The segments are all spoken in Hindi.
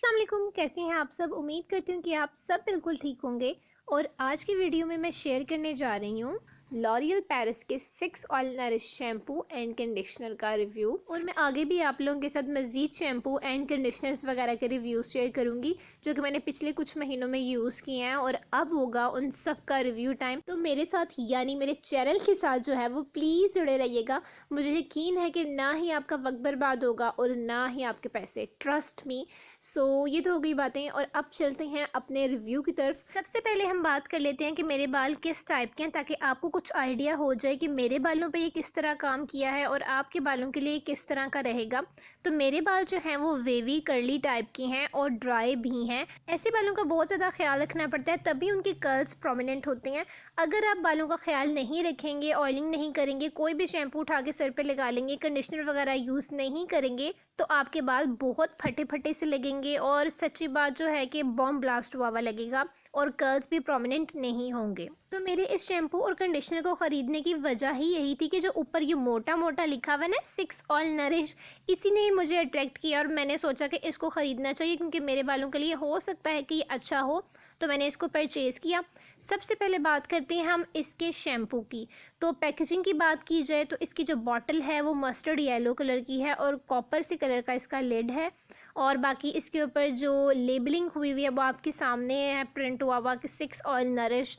अस्सलाम वालेकुम, कैसे हैं आप सब। उम्मीद करती हूँ कि आप सब बिल्कुल ठीक होंगे। और आज की वीडियो में मैं शेयर करने जा रही हूँ लॉरियल पेरिस के 6 oil nourish shampoo and conditioner का रिव्यू। और मैं आगे भी आप लोगों के साथ मज़ीद शैम्पू एंड कंडीशनर्स वगैरह के रिव्यूज़ शेयर करूँगी जो कि मैंने पिछले कुछ महीनों में यूज़ किए हैं, और अब होगा उन सब का रिव्यू टाइम। तो मेरे साथ यानी मेरे चैनल के साथ जो है वो प्लीज़ जुड़े रहिएगा। मुझे यकीन है कि ना ही आपका वक्त बर्बाद होगा और ना ही आपके पैसे, ट्रस्ट मी। ये तो हो गई बातें, और अब चलते हैं अपने रिव्यू की तरफ। सबसे पहले हम बात कर लेते हैं कि मेरे बाल किस टाइप के हैं, ताकि आपको कुछ आइडिया हो जाए कि मेरे बालों पे ये किस तरह काम किया है और आपके बालों के लिए किस तरह का रहेगा। तो मेरे बाल जो हैं वो वेवी कर्ली टाइप के हैं और ड्राई भी हैं। ऐसे बालों का बहुत ज़्यादा ख्याल रखना पड़ता है, तभी उनके कर्ल्स प्रोमिनेंट होते हैं। अगर आप बालों का ख्याल नहीं रखेंगे, ऑयलिंग नहीं करेंगे, कोई भी शैम्पू उठा के सर पे लगा लेंगे, कंडीशनर वगैरह यूज़ नहीं करेंगे, तो आपके बाल बहुत फटे फटे से लगेंगे और सच्ची बात जो है कि बॉम्ब ब्लास्ट हुआ लगेगा और कर्ल्स भी प्रोमिनेंट नहीं होंगे। तो मेरे इस शैम्पू और कंडीशनर को ख़रीदने की वजह ही यही थी कि जो ऊपर ये मोटा मोटा लिखा हुआ है ना 6 ऑयल नरिश, इसी ने ही मुझे अट्रैक्ट किया और मैंने सोचा कि इसको ख़रीदना चाहिए क्योंकि मेरे बालों के लिए हो सकता है कि ये अच्छा हो। तो मैंने इसको परचेज़ किया। सबसे पहले बात करते हैं हम इसके शैम्पू की। तो पैकेजिंग की बात की जाए तो इसकी जो बॉटल है वो मस्टर्ड येलो कलर की है और कॉपर से कलर का इसका लिड है। और बाकी इसके ऊपर जो लेबलिंग हुई हुई है वो आपके सामने है, प्रिंट हुआ कि 6 oil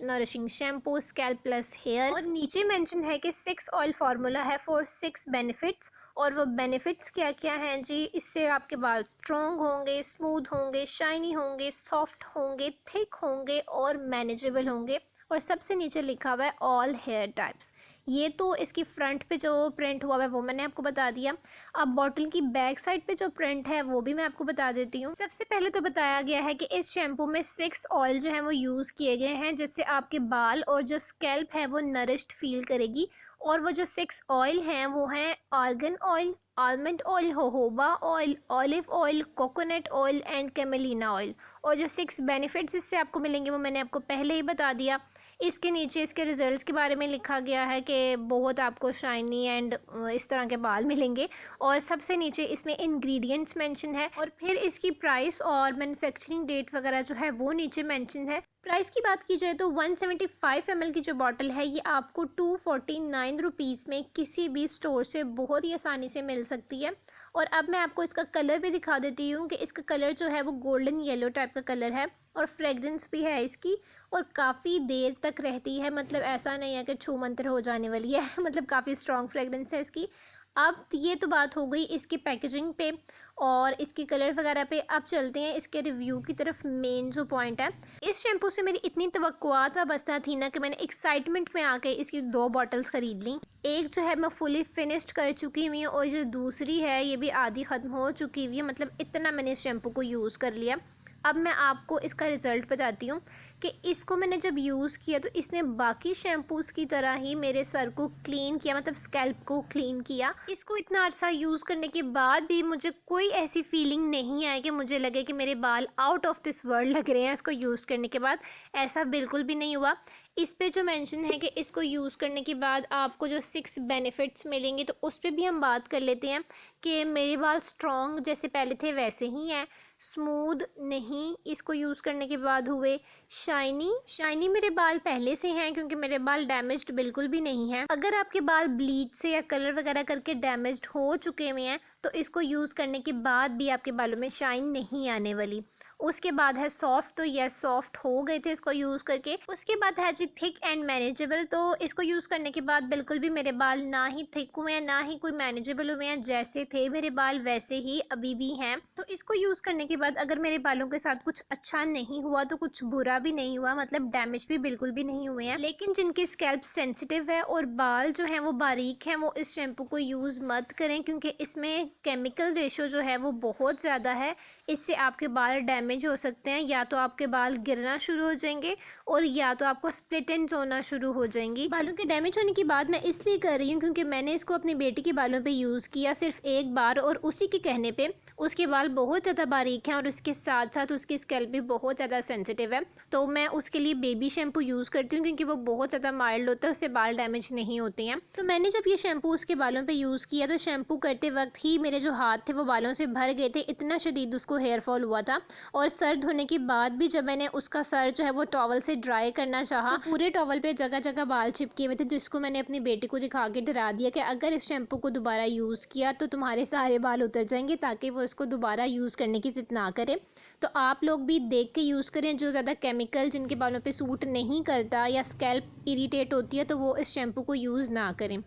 nourishing shampoo scalp plus hair. और नीचे मेंशन है कि 6 ऑयल फार्मूला है फॉर 6 बेनिफिट्स। और वो बेनिफिट्स क्या क्या हैं जी, इससे आपके बाल स्ट्रॉन्ग होंगे, स्मूथ होंगे, शाइनी होंगे, सॉफ्ट होंगे, थिक होंगे और मैनेजेबल होंगे। और सबसे नीचे लिखा हुआ है ऑल हेयर टाइप्स। ये तो इसकी फ्रंट पे जो प्रिंट हुआ है वो मैंने आपको बता दिया। अब बॉटल की बैक साइड पे जो प्रिंट है वो भी मैं आपको बता देती हूँ। सबसे पहले तो बताया गया है कि इस शैम्पू में 6 ऑयल जो है वो यूज़ किए गए हैं, जिससे आपके बाल और जो स्कैल्प है वो नरिश्ड फील करेगी। और वो जो 6 ऑयल हैं वो हैं argan oil, almond oil, jojoba oil, olive oil, coconut oil and camelina oil. और जो 6 बेनिफिट्स इससे आपको मिलेंगे वो मैंने आपको पहले ही बता दिया। इसके नीचे इसके रिजल्ट्स के बारे में लिखा गया है कि बहुत आपको शाइनी एंड इस तरह के बाल मिलेंगे। और सबसे नीचे इसमें इंग्रेडिएंट्स मेंशन है, और फिर इसकी प्राइस और मैन्युफैक्चरिंग डेट वगैरह जो है वो नीचे मेंशन है। प्राइस की बात की जाए तो 175 ml की जो बॉटल है ये आपको 249 रुपीज़ में किसी भी स्टोर से बहुत ही आसानी से मिल सकती है। और अब मैं आपको इसका कलर भी दिखा देती हूँ कि इसका कलर जो है वो गोल्डन येलो टाइप का कलर है, और फ्रेगरेंस भी है इसकी, और काफ़ी देर तक रहती है। मतलब ऐसा नहीं है कि छू मंतर हो जाने वाली है मतलब काफ़ी स्ट्रॉन्ग फ्रेगरेंस है इसकी। अब ये तो बात हो गई इसकी पैकेजिंग पे और इसकी कलर वगैरह पे। अब चलते हैं इसके रिव्यू की तरफ। मेन जो पॉइंट है, इस शैम्पू से मेरी इतनी तवक्कुआत वाबस्ता थी ना कि मैंने एक्साइटमेंट में आके इसकी 2 बॉटल्स ख़रीद ली। एक जो है मैं फुली फिनिश्ड कर चुकी हुई हूँ और जो दूसरी है ये भी आधी ख़त्म हो चुकी हुई है। मतलब इतना मैंने इस शैम्पू को यूज़ कर लिया। अब मैं आपको इसका रिज़ल्ट बताती हूँ कि इसको मैंने जब यूज़ किया तो इसने बाकी शैम्पूज़ की तरह ही मेरे सर को क्लीन किया, मतलब स्कैल्प को क्लीन किया। इसको इतना अर्सा यूज़ करने के बाद भी मुझे कोई ऐसी फीलिंग नहीं आई कि मुझे लगे कि मेरे बाल आउट ऑफ दिस वर्ल्ड लग रहे हैं इसको यूज़ करने के बाद। ऐसा बिल्कुल भी नहीं हुआ। इस पे जो मेंशन है कि इसको यूज़ करने के बाद आपको जो 6 बेनिफिट्स मिलेंगे, तो उस पर भी हम बात कर लेते हैं कि मेरे बाल स्ट्रॉन्ग जैसे पहले थे वैसे ही हैं, स्मूथ नहीं इसको यूज़ करने के बाद हुए, शाइनी मेरे बाल पहले से हैं क्योंकि मेरे बाल डैमेज्ड बिल्कुल भी नहीं हैं। अगर आपके बाल ब्लीच से या कलर वगैरह करके डैमेज्ड हो चुके हुए हैं तो इसको यूज़ करने के बाद भी आपके बालों में शाइन नहीं आने वाली। उसके बाद है सॉफ्ट, तो यस सॉफ्ट हो गए थे इसको यूज़ करके। उसके बाद है जी थिक एंड मैनेजेबल, तो इसको यूज़ करने के बाद बिल्कुल भी मेरे बाल ना ही थिक हुए हैं ना ही कोई मैनेजेबल हुए हैं, जैसे थे मेरे बाल वैसे ही अभी भी हैं। तो इसको यूज़ करने के बाद अगर मेरे बालों के साथ कुछ अच्छा नहीं हुआ तो कुछ बुरा भी नहीं हुआ, मतलब डैमेज भी बिल्कुल भी नहीं हुए हैं। लेकिन जिनके स्कैल्प सेंसिटिव है और बाल जो हैं वो बारीक हैं वो इस शैम्पू को यूज़ मत करें, क्योंकि इसमें केमिकल रेशो जो है वो बहुत ज़्यादा है। इससे आपके बाल डैमेज डैमेज हो सकते हैं, या तो आपके बाल गिरना शुरू हो जाएंगे और या तो आपको स्प्लिट एंड्स होना शुरू हो जाएंगी। बालों के डैमेज होने की बात मैं इसलिए कर रही हूँ क्योंकि मैंने इसको अपनी बेटी के बालों पे यूज़ किया सिर्फ एक बार, और उसी के कहने पे उसके बाल बहुत ज़्यादा बारीक हैं और उसके साथ साथ उसकी स्कैल्प भी बहुत ज़्यादा सेंसिटिव है। तो मैं उसके लिए बेबी शैम्पू यूज़ करती हूँ क्योंकि वो बहुत ज़्यादा माइल्ड होता है, उससे बाल डैमेज नहीं होते हैं। तो मैंने जब ये शैम्पू उसके बालों पे यूज़ किया तो शैम्पू करते वक्त ही मेरे जो हाथ थे वो बालों से भर गए थे, इतना शदीद उसको हेयर फॉल हुआ था। और सर धोने के बाद भी जब मैंने उसका सर जो है वो टॉवल से ड्राई करना चाहा तो पूरे टॉवल पे जगह जगह बाल चिपके हुए थे, जिसको मैंने अपनी बेटी को दिखा के डरा दिया कि अगर इस शैम्पू को दोबारा यूज़ किया तो तुम्हारे सारे बाल उतर जाएंगे, ताकि वो इसको दोबारा यूज़ करने की ज़िद ना करे। तो आप लोग भी देख के यूज़ करें, जो ज़्यादा केमिकल जिनके बालों पे सूट नहीं करता या स्कैल्प इरिटेट होती है तो वो इस शैम्पू को यूज़ ना करें।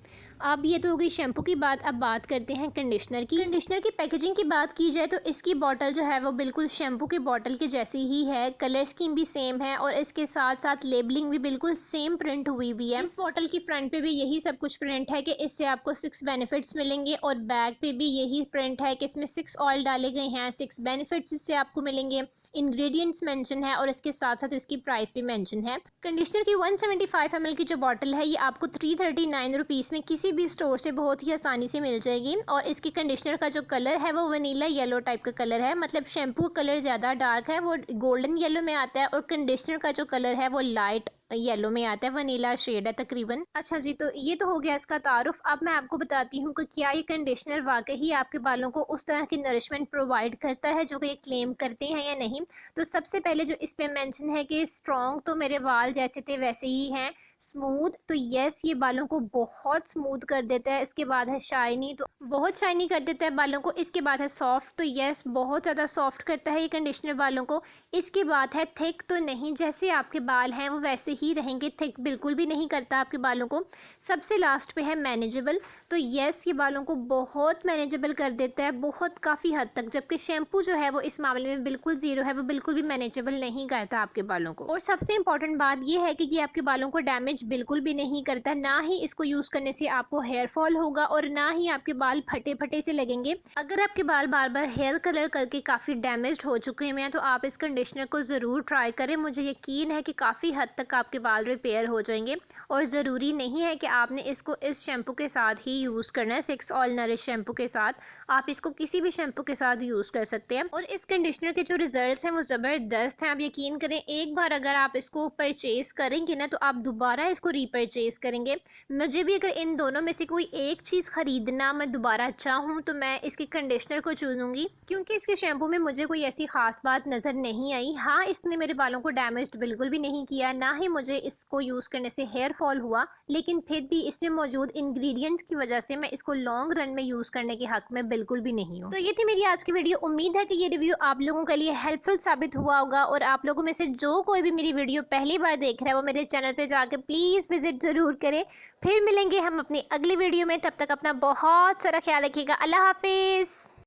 अब ये तो हो गई शैम्पू की बात। अब बात करते हैं कंडीशनर की। कंडीशनर की पैकेजिंग की बात की जाए तो इसकी बॉटल जो है वो बिल्कुल शैम्पू की बॉटल के जैसी ही है, कलर स्कीम भी सेम है और इसके साथ साथ लेबलिंग भी बिल्कुल सेम प्रिंट हुई भी है। इस बॉटल की फ्रंट पे भी यही सब कुछ प्रिंट है कि इससे आपको 6 बेनिफिट्स मिलेंगे और बैक पे भी यही प्रिंट है कि इसमें 6 ऑयल डाले गए हैं, 6 बेनिफिट्स इससे आपको मिलेंगे, इंग्रेडिएंट्स मेंशन है और इसके साथ साथ इसकी प्राइस भी मेंशन है। कंडीशनर की 175 ml की जो बॉटल है ये आपको 339 रुपीज़ में किसी भी स्टोर से बहुत ही आसानी से मिल जाएगी। और इसकी कंडीशनर का जो कलर है वो वनीला येलो टाइप का कलर है, मतलब शैम्पू का कलर ज़्यादा डार्क है, वो गोल्डन येलो में आता है और कंडीशनर का जो कलर है वो लाइट येलो में आता है, वनीला शेड है तकरीबन। अच्छा जी, तो ये तो हो गया इसका तारुफ। अब मैं आपको बताती हूँ कि क्या ये कंडीशनर वाकई ही आपके बालों को उस तरह की नरिशमेंट प्रोवाइड करता है जो कि ये क्लेम करते हैं या नहीं। तो सबसे पहले जो इस पे मेंशन है कि स्ट्रॉन्ग, तो मेरे बाल जैसे थे वैसे ही हैं। स्मूथ, तो यस ये बालों को बहुत स्मूथ कर देता है। इसके बाद है शाइनी, तो बहुत शाइनी कर देता है बालों को। इसके बाद है सॉफ्ट, तो यस बहुत ज़्यादा सॉफ्ट करता है ये कंडीशनर बालों को। इसके बाद है थिक, तो नहीं, जैसे आपके बाल हैं वो वैसे ही रहेंगे, थिक बिल्कुल भी नहीं करता आपके बालों को। सबसे लास्ट पे है मैनेजेबल, तो यस ये बालों को बहुत मैनेजेबल कर देता है, बहुत काफ़ी हद तक, जबकि शैम्पू जो है वो इस मामले में बिल्कुल ज़ीरो है, वो बिल्कुल भी मैनेजेबल नहीं करता आपके बालों को। और सबसे इंपॉर्टेंट बात ये है कि ये आपके बालों को डैमेज बिल्कुल भी नहीं करता, ना ही इसको यूज़ करने से आपको हेयर फॉल होगा और ना ही आपके बाल फटे फटे से लगेंगे। अगर आपके बाल बार बार हेयर कलर करके काफ़ी डैमेज्ड हो चुके हैं तो आप इस कंडीशनर को ज़रूर ट्राई करें। मुझे यकीन है कि काफ़ी हद तक आपके बाल रिपेयर हो जाएंगे। और ज़रूरी नहीं है कि आपने इसको इस शैम्पू के साथ ही यूज़ करना है, 6 ऑयल नरिश शैम्पू के साथ। आप इसको किसी भी शैम्पू के साथ यूज़ कर सकते हैं। और इस कंडीशनर के जो रिजल्ट्स हैं वो ज़बरदस्त हैं। आप यकीन करें, एक बार अगर आप इसको परचेज़ करेंगे ना तो आप दोबारा इसको रीपरचेज़ करेंगे। मुझे भी अगर इन दोनों में से कोई एक चीज़ ख़रीदना मैं दोबारा चाहूँ तो मैं इसके कंडीशनर को चुनूँगी, क्योंकि इसके शैम्पू में मुझे कोई ऐसी ख़ास बात नज़र नहीं आई। हाँ, इसने मेरे बालों को डैमेज्ड बिल्कुल भी नहीं किया, ना ही मुझे इसको यूज़ करने से हेयर फॉल हुआ, लेकिन फिर भी इसमें मौजूद इंग्रेडिएंट्स की वजह से मैं इसको लॉन्ग रन में यूज़ करने के हक़ में बिल्कुल भी नहीं हूँ। तो ये थी मेरी आज की वीडियो। उम्मीद है कि ये रिव्यू आप लोगों के लिए हेल्पफुल साबित हुआ होगा और आप लोगों में से जो कोई भी मेरी वीडियो पहली बार देख रहा है वो मेरे चैनल पे जाके प्लीज़ विजिट ज़रूर करें। फिर मिलेंगे हम अपनी अगली वीडियो में, तब तक अपना बहुत सारा ख्याल रखिएगा। अल्लाह हाफिज़।